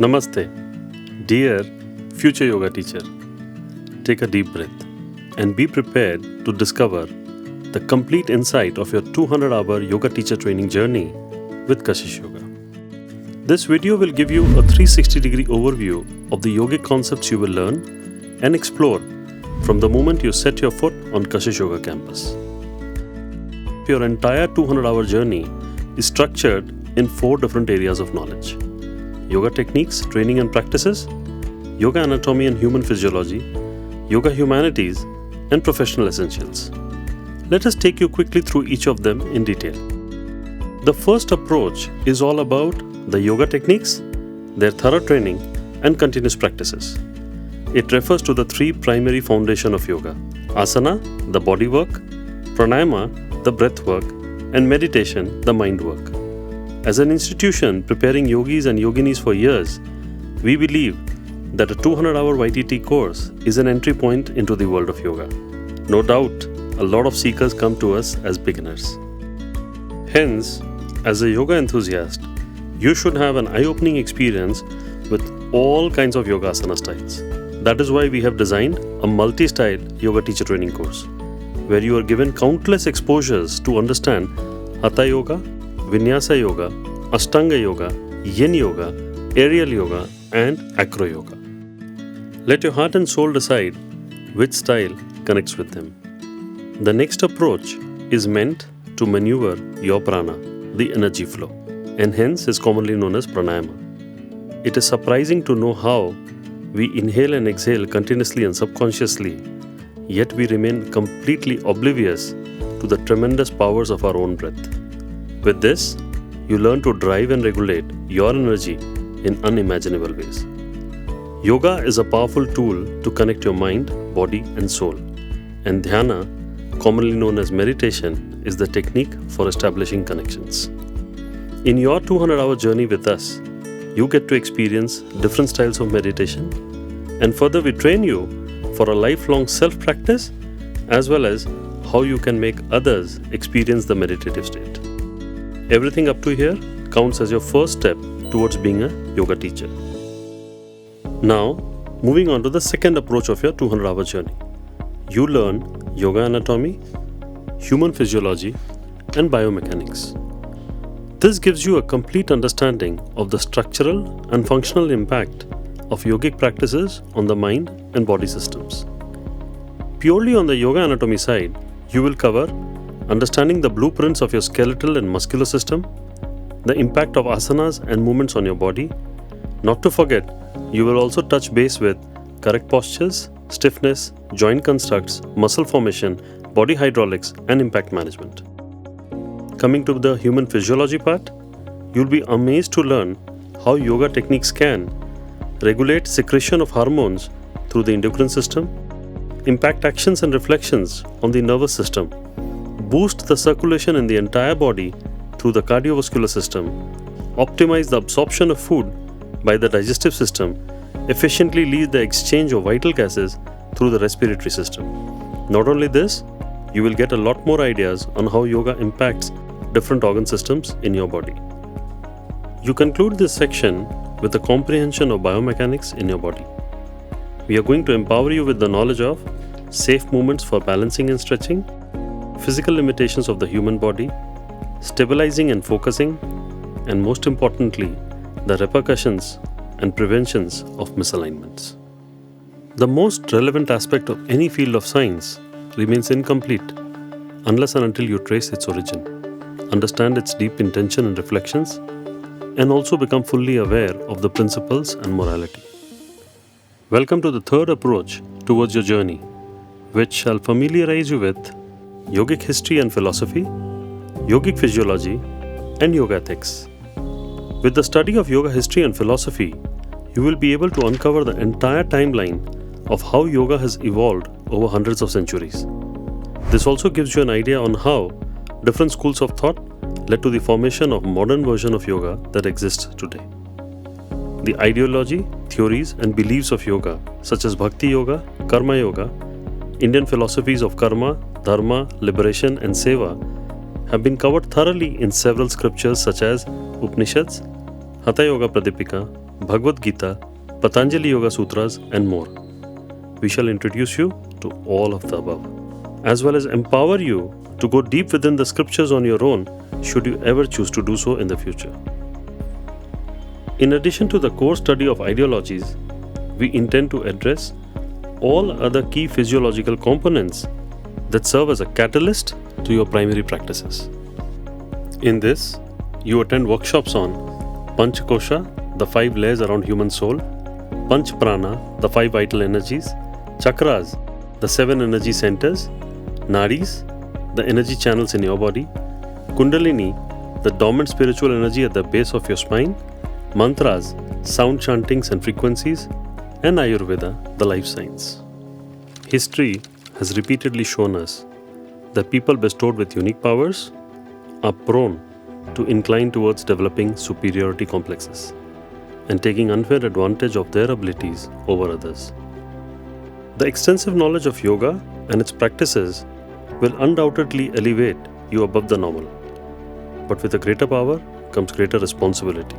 Namaste, dear future yoga teacher. Take a deep breath and be prepared to discover the complete insight of your 200-hour yoga teacher training journey with Kashish Yoga. This video will give you a 360-degree overview of the yogic concepts you will learn and explore from the moment you set your foot on Kashish Yoga campus. Your entire 200-hour journey is structured in 4 different areas of knowledge: yoga techniques, training and practices, yoga anatomy and human physiology, yoga humanities, and professional essentials. Let us take you quickly through each of them in detail. The first approach is all about the yoga techniques, their thorough training, and continuous practices. It refers to the 3 primary foundations of yoga: asana, the body work; pranayama, the breath work; and meditation, the mind work. As an institution preparing yogis and yoginis for years, we believe that a 200-hour YTT course is an entry point into the world of yoga. No doubt, a lot of seekers come to us as beginners. Hence, as a yoga enthusiast, you should have an eye-opening experience with all kinds of yoga asana styles. That is why we have designed a multi-style yoga teacher training course, where you are given countless exposures to understand Hatha Yoga, Vinyasa Yoga, Ashtanga Yoga, Yin Yoga, Aerial Yoga, and Acro Yoga. Let your heart and soul decide which style connects with them. The next approach is meant to maneuver your prana, the energy flow, and hence is commonly known as pranayama. It is surprising to know how we inhale and exhale continuously and subconsciously, yet we remain completely oblivious to the tremendous powers of our own breath. With this, you learn to drive and regulate your energy in unimaginable ways. Yoga is a powerful tool to connect your mind, body, and soul, and dhyana, commonly known as meditation, is the technique for establishing connections. In your 200-hour journey with us, you get to experience different styles of meditation, and further we train you for a lifelong self-practice as well as how you can make others experience the meditative state. Everything up to here counts as your first step towards being a yoga teacher. Now, moving on to the second approach of your 200-hour journey. You learn yoga anatomy, human physiology, and biomechanics. This gives you a complete understanding of the structural and functional impact of yogic practices on the mind and body systems. Purely on the yoga anatomy side, you will cover understanding the blueprints of your skeletal and muscular system, the impact of asanas and movements on your body. Not to forget, you will also touch base with correct postures, stiffness, joint constructs, muscle formation, body hydraulics, and impact management. Coming to the human physiology part, you'll be amazed to learn how yoga techniques can regulate secretion of hormones through the endocrine system, impact actions and reflections on the nervous system, boost the circulation in the entire body through the cardiovascular system, optimize the absorption of food by the digestive system, efficiently lead the exchange of vital gases through the respiratory system. Not only this, you will get a lot more ideas on how yoga impacts different organ systems in your body. You conclude this section with a comprehension of biomechanics in your body. We are going to empower you with the knowledge of safe movements for balancing and stretching, physical limitations of the human body, stabilizing and focusing, and most importantly, the repercussions and preventions of misalignments. The most relevant aspect of any field of science remains incomplete unless and until you trace its origin, understand its deep intention and reflections, and also become fully aware of the principles and morality. Welcome to the third approach towards your journey, which shall familiarize you with yogic history and philosophy, yogic physiology, and yoga ethics. With the study of yoga history and philosophy, you will be able to uncover the entire timeline of how yoga has evolved over hundreds of centuries. This also gives you an idea on how different schools of thought led to the formation of modern version of yoga that exists today. The ideology, theories, and beliefs of yoga, such as Bhakti Yoga, Karma Yoga, Indian philosophies of karma, dharma, liberation, and seva, have been covered thoroughly in several scriptures such as Upanishads, Hatha Yoga Pradipika, Bhagavad Gita, Patanjali Yoga Sutras, and more. We shall introduce you to all of the above, as well as empower you to go deep within the scriptures on your own, should you ever choose to do so in the future. In addition to the core study of ideologies, we intend to address all other key physiological components that serve as a catalyst to your primary practices. In this, you attend workshops on Panch Kosha, the 5 layers around human soul, Panch Prana, the 5 vital energies, Chakras, the 7 energy centers, Nadis, the energy channels in your body, Kundalini, the dormant spiritual energy at the base of your spine, Mantras, sound chantings and frequencies, and Ayurveda, the life science. History has repeatedly shown us that people bestowed with unique powers are prone to incline towards developing superiority complexes and taking unfair advantage of their abilities over others. The extensive knowledge of yoga and its practices will undoubtedly elevate you above the normal. But with a greater power comes greater responsibility.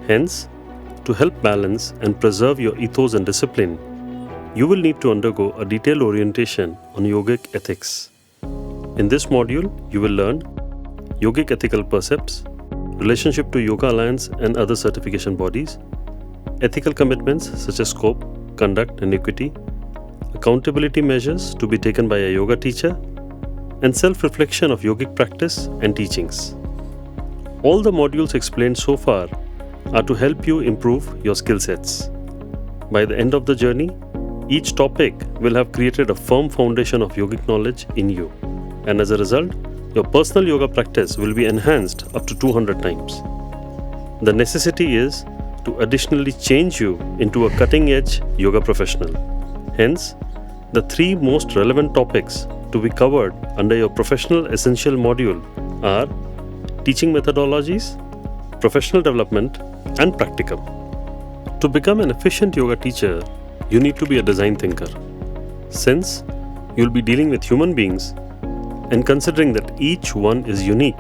Hence, to help balance and preserve your ethos and discipline, you will need to undergo a detailed orientation on yogic ethics. In this module, you will learn yogic ethical precepts, relationship to Yoga Alliance and other certification bodies, ethical commitments such as scope, conduct, and equity, accountability measures to be taken by a yoga teacher, and self-reflection of yogic practice and teachings. All the modules explained so far are to help you improve your skill sets. By the end of the journey, each topic will have created a firm foundation of yogic knowledge in you, and as a result, your personal yoga practice will be enhanced up to 200 times. The necessity is to additionally change you into a cutting-edge yoga professional. Hence, the 3 most relevant topics to be covered under your professional essential module are teaching methodologies, professional development, and practicum. To become an efficient yoga teacher, you need to be a design thinker. Since you'll be dealing with human beings and considering that each one is unique,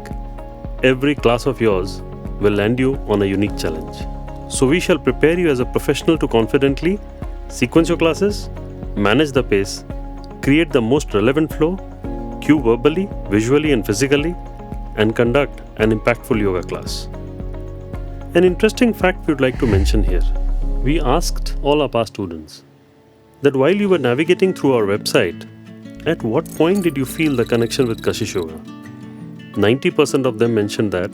every class of yours will land you on a unique challenge. So we shall prepare you as a professional to confidently sequence your classes, manage the pace, create the most relevant flow, cue verbally, visually, and physically, and conduct an impactful yoga class. An interesting fact we would like to mention here. We asked all our past students that while you were navigating through our website, at what point did you feel the connection with Kashish Yoga? 90% of them mentioned that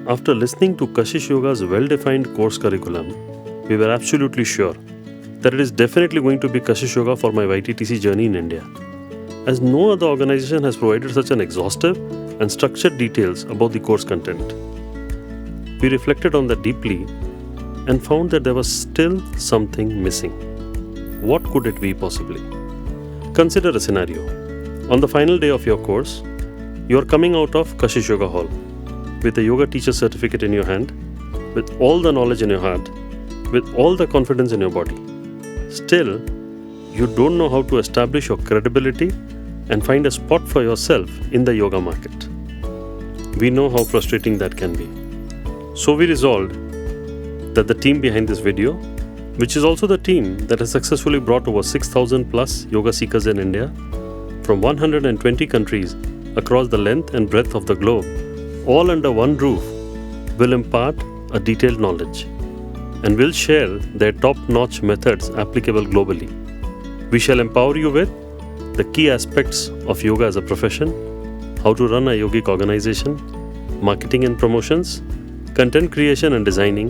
after listening to Kashish Yoga's well-defined course curriculum, we were absolutely sure that it is definitely going to be Kashish Yoga for my YTTC journey in India, as no other organization has provided such an exhaustive and structured details about the course content. We reflected on that deeply and found that there was still something missing. What could it be possibly? Consider a scenario. On the final day of your course, you are coming out of Kashish Yoga Hall with a yoga teacher certificate in your hand, with all the knowledge in your heart, with all the confidence in your body. Still, you don't know how to establish your credibility and find a spot for yourself in the yoga market. We know how frustrating that can be. So we resolved that the team behind this video, which is also the team that has successfully brought over 6,000 plus yoga seekers in India from 120 countries across the length and breadth of the globe, all under one roof, will impart a detailed knowledge and will share their top-notch methods applicable globally. We shall empower you with the key aspects of yoga as a profession, how to run a yogic organization, marketing and promotions, content creation and designing,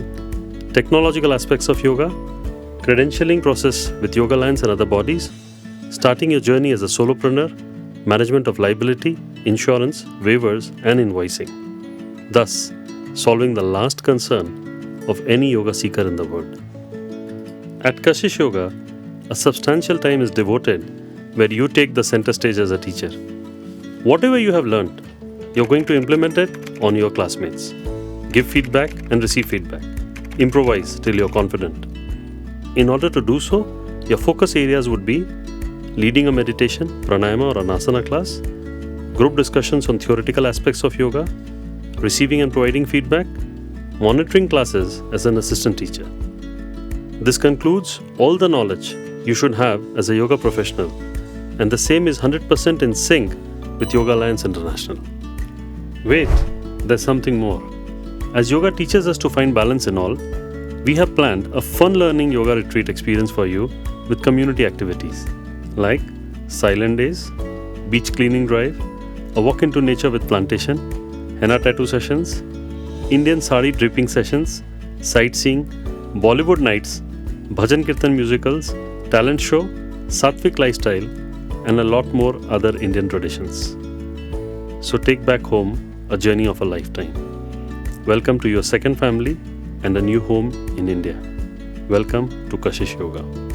technological aspects of yoga, credentialing process with Yoga Alliance and other bodies, starting your journey as a solopreneur, management of liability, insurance, waivers, and invoicing. Thus, solving the last concern of any yoga seeker in the world. At Kashish Yoga, a substantial time is devoted where you take the center stage as a teacher. Whatever you have learned, you're going to implement it on your classmates. Give feedback and receive feedback. Improvise till you're confident. In order to do so, your focus areas would be leading a meditation, pranayama or an asana class, group discussions on theoretical aspects of yoga, receiving and providing feedback, monitoring classes as an assistant teacher. This concludes all the knowledge you should have as a yoga professional, and the same is 100% in sync with Yoga Alliance International. Wait, there's something more. As yoga teaches us to find balance in all, we have planned a fun learning yoga retreat experience for you with community activities like silent days, beach cleaning drive, a walk into nature with plantation, henna tattoo sessions, Indian sari draping sessions, sightseeing, Bollywood nights, bhajan kirtan musicals, talent show, sattvic lifestyle, and a lot more other Indian traditions. So take back home a journey of a lifetime. Welcome to your second family and a new home in India. Welcome to Kashish Yoga.